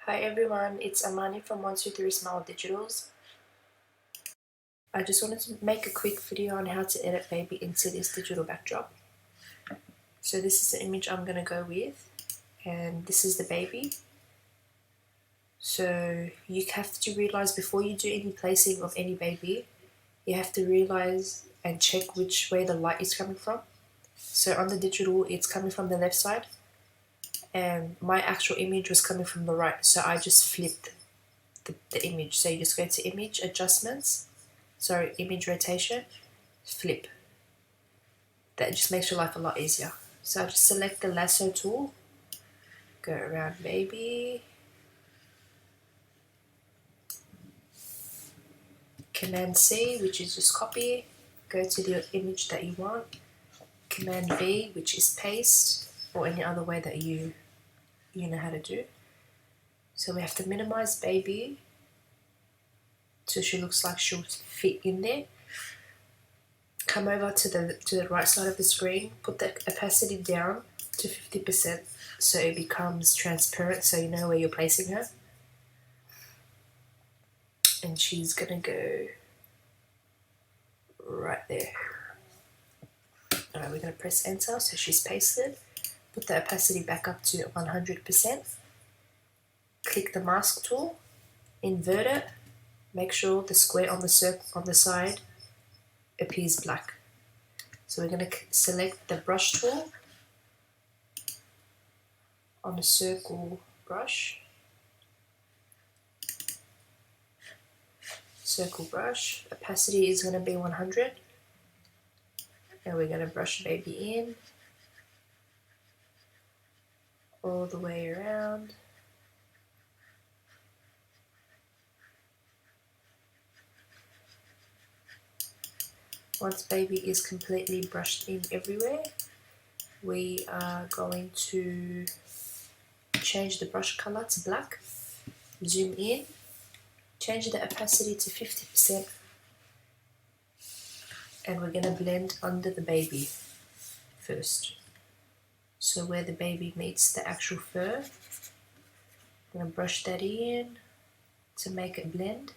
Hi everyone, it's Amani from 123 Smile Digitals. I just wanted to make a quick video on how to edit baby into this digital backdrop. So this is the image I'm going to go with, and this is the baby. So you have to realize before you do any placing of any baby, you have to realize and check which way the light is coming from. So on the digital, it's coming from the left side, and my actual image was coming from the right, so I just flipped the image. So you just go to image adjustments, image rotation, flip. That just makes your life a lot easier. So I'll just select the lasso tool, go around baby, Command C, which is just copy, go to the image that you want, Command V, which is paste, or any other way that you know how to do. So we have to minimize baby so she looks like she'll fit in there. Come over to the right side of the screen, put the opacity down to 50% so it becomes transparent so you know where you're placing her. And she's gonna go right there. Alright, we're gonna press enter so she's pasted. Put the opacity back up to 100%. Click the mask tool, invert it, make sure the square on the side appears black. So we're gonna select the brush tool on the circle brush. Circle brush, opacity is going to be 100, and we're going to brush baby in all the way around. Once baby is completely brushed in everywhere, we are going to change the brush color to black, zoom in, change the opacity to 50%, and we're going to blend under the baby first. So where the baby meets the actual fur, I'm going to brush that in to make it blend.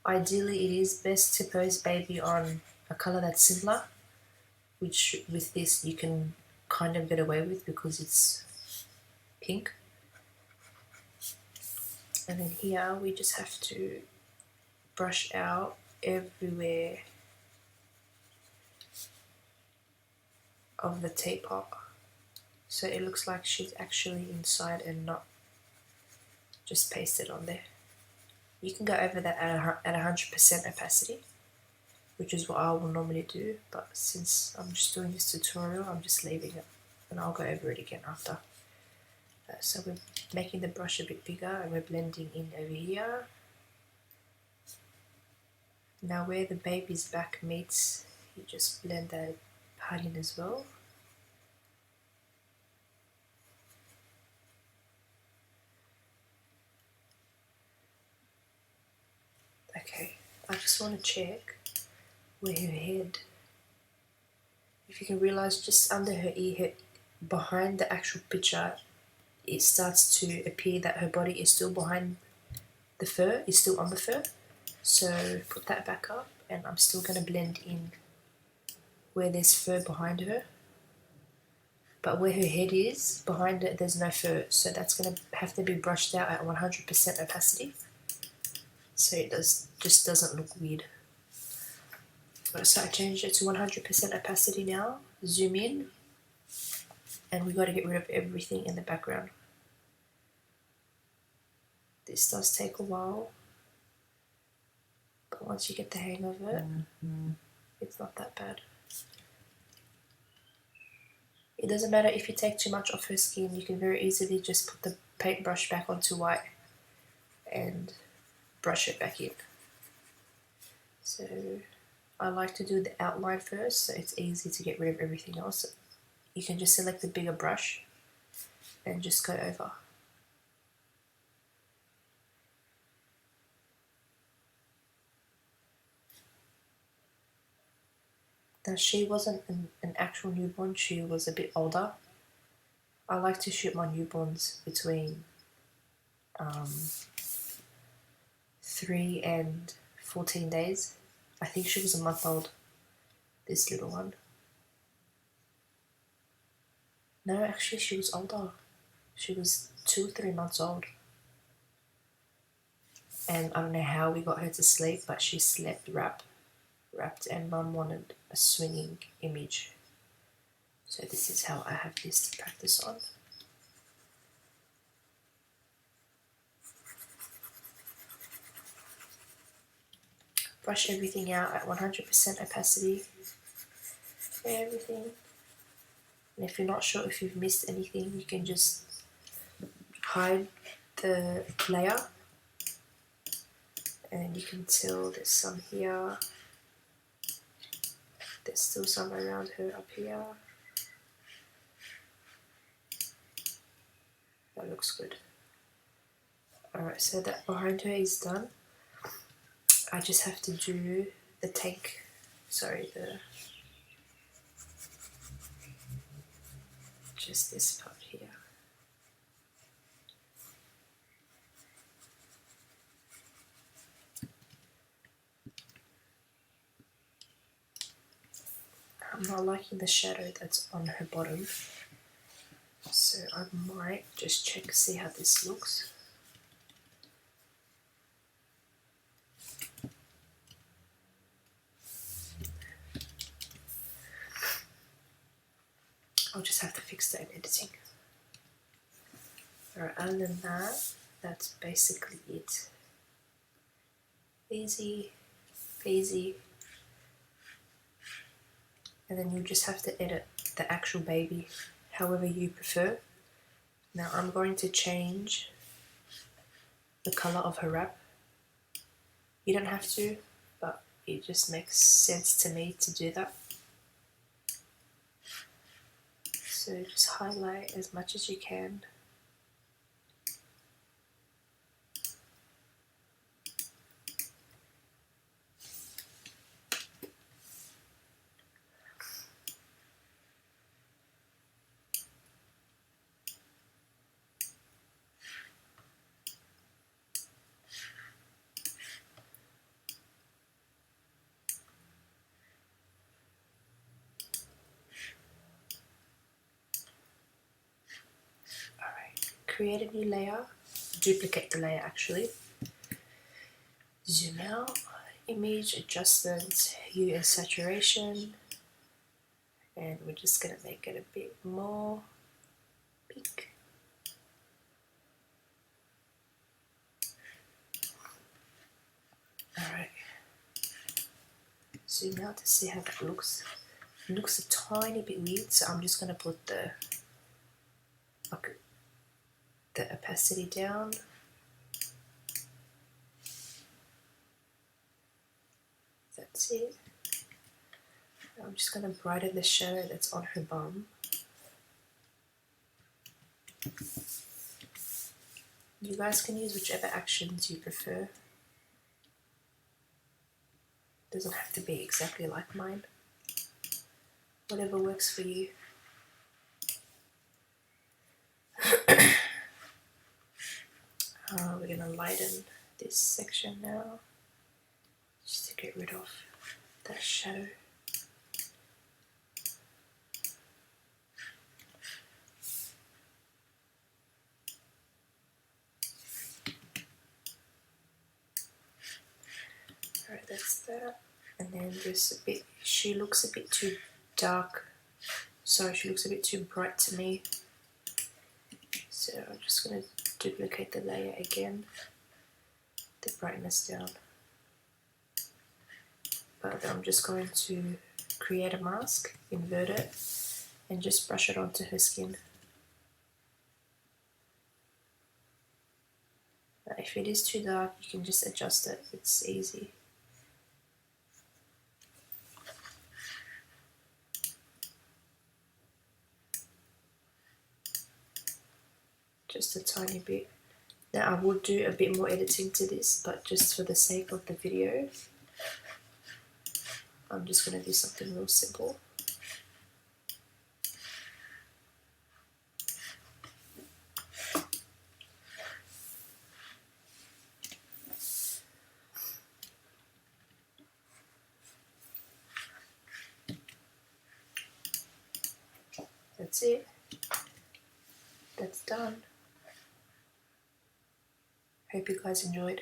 Ideally, it is best to pose baby on a color that's similar, which with this you can kind of get away with because it's pink. And then here we just have to brush out everywhere of the teapot so it looks like she's actually inside and not just pasted on there. You can go over that at 100% opacity, which is what I will normally do, but since I'm just doing this tutorial, I'm just leaving it, and I'll go over it again after. So we're making the brush a bit bigger and we're blending in over here. Now where the baby's back meets, you just blend that part in as well. Okay, I just want to check where her head, if you can realize just under her ear, behind the actual picture, it starts to appear that her body is still behind the fur, is still on the fur. So put that back up, and I'm still going to blend in where there's fur behind her. But where her head is, behind it, there's no fur, so that's going to have to be brushed out at 100% opacity. So it just doesn't look weird. So I changed it to 100% opacity now, zoom in, and we got to get rid of everything in the background. This does take a while, but once you get the hang of it, it's not that bad. It doesn't matter if you take too much off her skin, you can very easily just put the paintbrush back onto white and brush it back in. So I like to do the outline first, so it's easy to get rid of everything else. You can just select the bigger brush and just go over. Now she wasn't an actual newborn, she was a bit older. I like to shoot my newborns between 3 and 14 days. I think she was a month old, this little one. No, actually she was older. She was 2 or 3 months old. And I don't know how we got her to sleep, but she slept wrapped, and Mum wanted a swinging image. So this is how I have this to practice on. Brush everything out at 100% opacity. Everything. And if you're not sure if you've missed anything, you can just hide the layer. And you can tell there's some here. There's still some around her up here. That looks good. Alright, so that behind her is done. I just have to do the tank, just this part here. I'm not liking the shadow that's on her bottom, so I might just check, see how this looks. I'll just have to fix that in editing. Alright, other than that, that's basically it. Easy peasy. And then you just have to edit the actual baby however you prefer. Now I'm going to change the color of her wrap. You don't have to, but it just makes sense to me to do that. So just highlight as much as you can. Create a new layer, duplicate the layer actually, zoom out, image, adjustments, hue and saturation, and we're just going to make it a bit more pink. Alright, zoom out to see how that looks. It looks a tiny bit weird, so I'm just going to put the opacity down. That's it. I'm just going to brighten the shadow that's on her bum. You guys can use whichever actions you prefer. Doesn't have to be exactly like mine. Whatever works for you. We're going to lighten this section now, just to get rid of that shadow. Alright, that's that. And then this a bit, she looks a bit too dark. Sorry, she looks a bit too bright to me. So I'm just going to duplicate the layer again, the brightness down. But I'm just going to create a mask, invert it, and just brush it onto her skin. Now, if it is too dark, you can just adjust it, it's easy. Just a tiny bit. Now I will do a bit more editing to this, but just for the sake of the video, I'm just going to do something real simple. that's it. That's done. Hope you guys enjoyed.